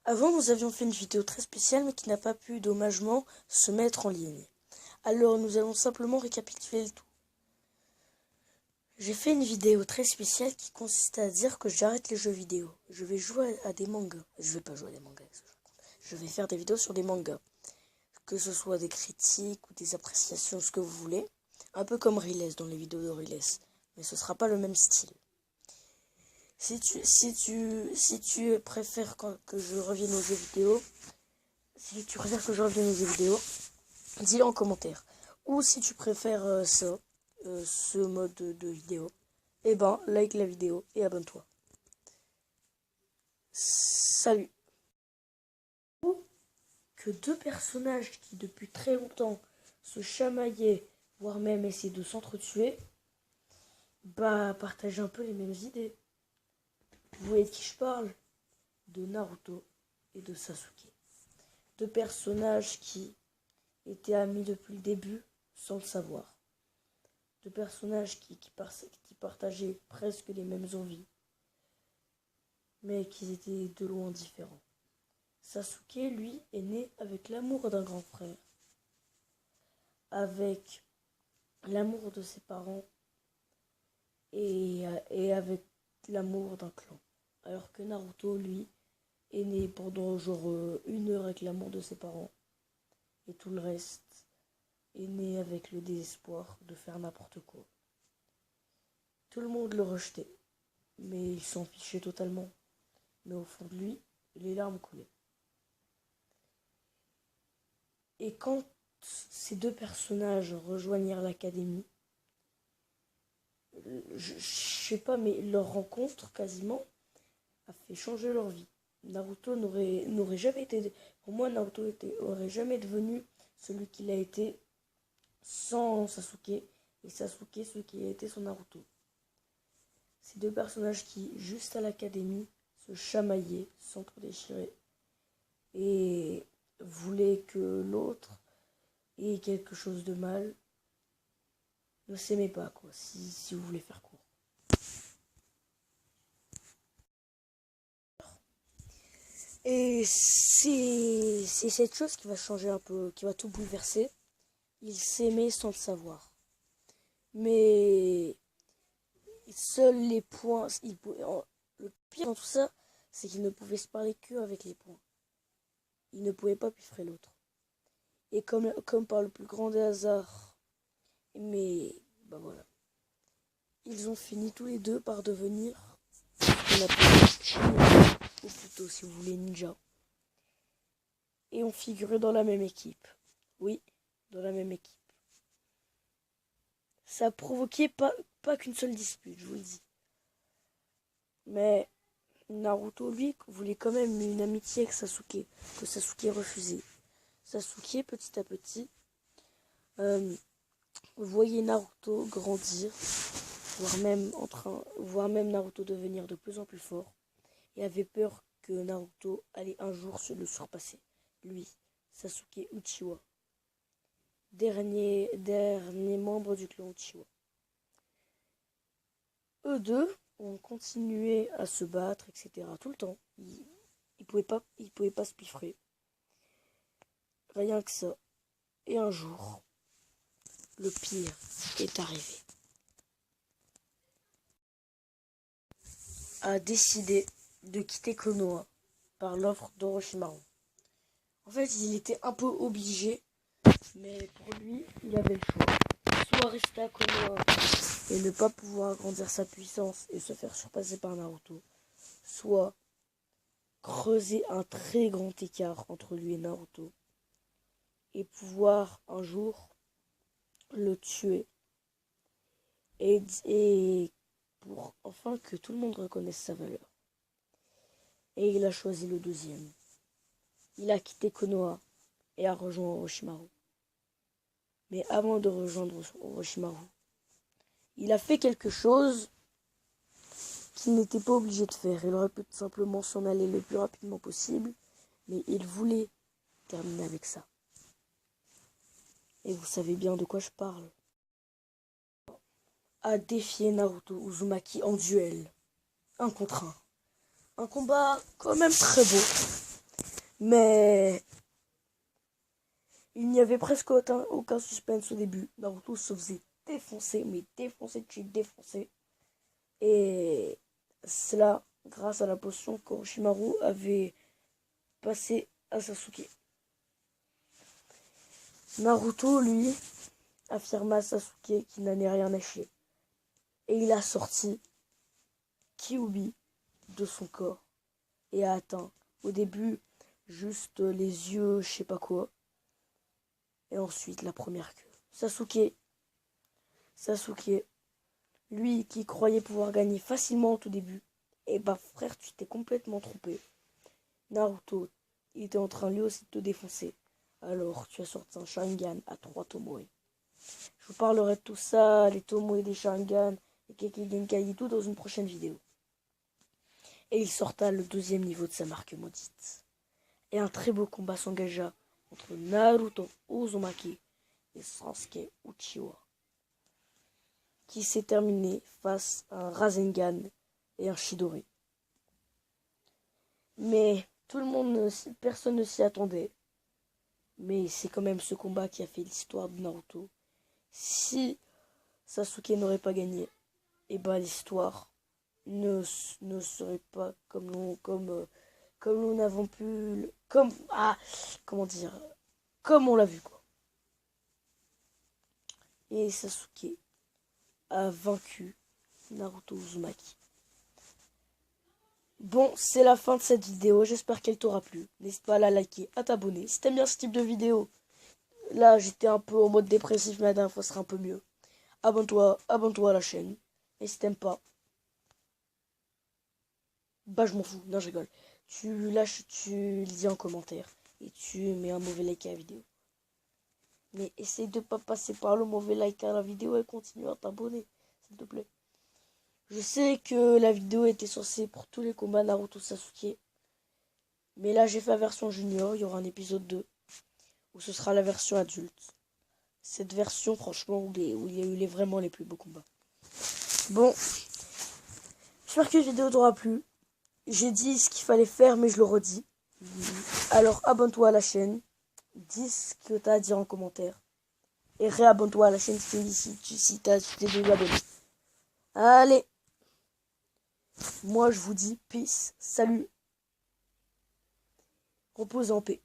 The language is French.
Avant, nous avions fait une vidéo très spéciale, mais qui n'a pas pu dommagement se mettre en ligne. Alors, nous allons simplement récapituler le tout. J'ai fait une vidéo très spéciale qui consiste à dire que j'arrête les jeux vidéo. Je vais jouer à des mangas. Je vais pas jouer à des mangas. Je vais faire des vidéos sur des mangas. Que ce soit des critiques ou des appréciations, ce que vous voulez. Un peu comme Riles dans les vidéos de Riles. Mais ce sera pas le même style. Si tu préfères que je revienne aux jeux vidéo, dis-le en commentaire. Ou si tu préfères ce mode de vidéo, eh ben, like la vidéo et abonne-toi. Salut. Que deux personnages qui depuis très longtemps se chamaillaient, voire même essayaient de s'entretuer, partagent un peu les mêmes idées. Vous voyez de qui je parle? De Naruto et de Sasuke. Deux personnages qui étaient amis depuis le début sans le savoir. Deux personnages qui partageaient presque les mêmes envies, mais qui étaient de loin différents. Sasuke, lui, est né avec l'amour d'un grand frère, avec l'amour de ses parents et avec l'amour d'un clan. Alors que Naruto, lui, est né pendant genre 1 heure avec l'amour de ses parents et tout le reste est né avec le désespoir de faire n'importe quoi. Tout le monde le rejetait, mais il s'en fichait totalement. Mais au fond de lui, les larmes coulaient. Et quand ces deux personnages rejoignirent l'académie, je sais pas, mais leur rencontre quasiment a fait changer leur vie. Naruto n'aurait jamais été, pour moi Naruto aurait jamais devenu celui qu'il a été sans Sasuke, et Sasuke ce qui a été son Naruto. Ces deux personnages qui, juste à l'académie, se chamaillaient, s'entre-déchiraient et voulaient que l'autre ait quelque chose de mal, ne s'aimaient pas, quoi, si vous voulez faire court. Et c'est cette chose qui va changer un peu, qui va tout bouleverser. Ils s'aimaient sans le savoir. Mais seuls les points, le pire dans tout ça, c'est qu'ils ne pouvaient se parler qu'avec les points. Ils ne pouvaient pas piffrer l'autre. Et comme par le plus grand des hasards, mais bah voilà, ils ont fini tous les deux par devenir ce qu'on appelle Shinigami, ou plutôt si vous voulez ninja. Et ont figuré dans la même équipe. Oui, dans la même équipe. Ça a provoqué pas qu'une seule dispute, je vous le dis. Mais Naruto, lui, voulait quand même une amitié avec Sasuke, que Sasuke refusait. Sasuke, petit à petit, voyait Naruto grandir, voire même Naruto devenir de plus en plus fort, et avait peur que Naruto allait un jour le surpasser. Lui, Sasuke Uchiwa, dernier membre du clan Uchiwa. Eux deux ont continué à se battre, etc. tout le temps. Ils pouvaient pas se piffrer. Rien que ça. Et un jour, le pire est arrivé. A décidé de quitter Konoha par l'offre d'Orochimaru. En fait, il était un peu obligé, mais pour lui, il avait le choix. Soit rester à Konoha et ne pas pouvoir agrandir sa puissance et se faire surpasser par Naruto, soit creuser un très grand écart entre lui et Naruto et pouvoir un jour le tuer et pour enfin que tout le monde reconnaisse sa valeur. Et il a choisi le deuxième. Il a quitté Konoha et a rejoint Orochimaru. Mais avant de rejoindre Orochimaru, il a fait quelque chose qu'il n'était pas obligé de faire. Il aurait pu tout simplement s'en aller le plus rapidement possible, mais il voulait terminer avec ça. Et vous savez bien de quoi je parle. A défié Naruto Uzumaki en duel. 1 contre 1. Un combat quand même très beau. Mais il n'y avait presque aucun suspense au début. Naruto se faisait défoncer, mais défoncer de chez défoncer. Et cela grâce à la potion qu'Orochimaru avait passée à Sasuke. Naruto, lui, affirma à Sasuke qu'il n'en est rien lâché. Et il a sorti Kyuubi de son corps et a atteint au début juste les yeux, je sais pas quoi. Et ensuite la première queue. Sasuke, lui qui croyait pouvoir gagner facilement au tout début, et bah frère, tu t'es complètement trompé. Naruto, il était en train lui aussi de te défoncer. Alors tu as sorti un Sharingan à 3 Tomoe. Je vous parlerai de tout ça, les Tomoe des Sharingan, et Kekkei Genkai et tout dans une prochaine vidéo. Et il sorta le 2e niveau de sa marque maudite. Et un très beau combat s'engagea entre Naruto Uzumaki et Sasuke Uchiwa, qui s'est terminé face à un Rasengan et un Chidori. Mais personne ne s'y attendait. Mais c'est quand même ce combat qui a fait l'histoire de Naruto. Si Sasuke n'aurait pas gagné, et bah l'histoire ne serait pas comme nous n'avons pu comme on l'a vu quoi. Et Sasuke a vaincu Naruto Uzumaki. Bon, c'est la fin de cette vidéo, j'espère qu'elle t'aura plu. N'hésite pas à la liker, à t'abonner. Si t'aimes bien ce type de vidéo, là j'étais un peu en mode dépressif, mais la dernière fois ce sera un peu mieux. Abonne-toi à la chaîne. Et si t'aimes pas, bah je m'en fous, non je rigole. Tu le dis en commentaire et tu mets un mauvais like à la vidéo. Mais essaye de pas passer par le mauvais like à la vidéo et continue à t'abonner, s'il te plaît. Je sais que la vidéo était censée pour tous les combats Naruto Sasuke. Mais là j'ai fait la version junior, il y aura un épisode 2 où ce sera la version adulte. Cette version franchement où il y a eu vraiment les plus beaux combats. Bon, j'espère que la vidéo t'aura plu. J'ai dit ce qu'il fallait faire mais je le redis. Alors abonne-toi à la chaîne. Dis ce que t'as à dire en commentaire. Et réabonne-toi à la chaîne si t'es déjà abonné. Allez. Moi je vous dis peace, salut. Reposez en paix.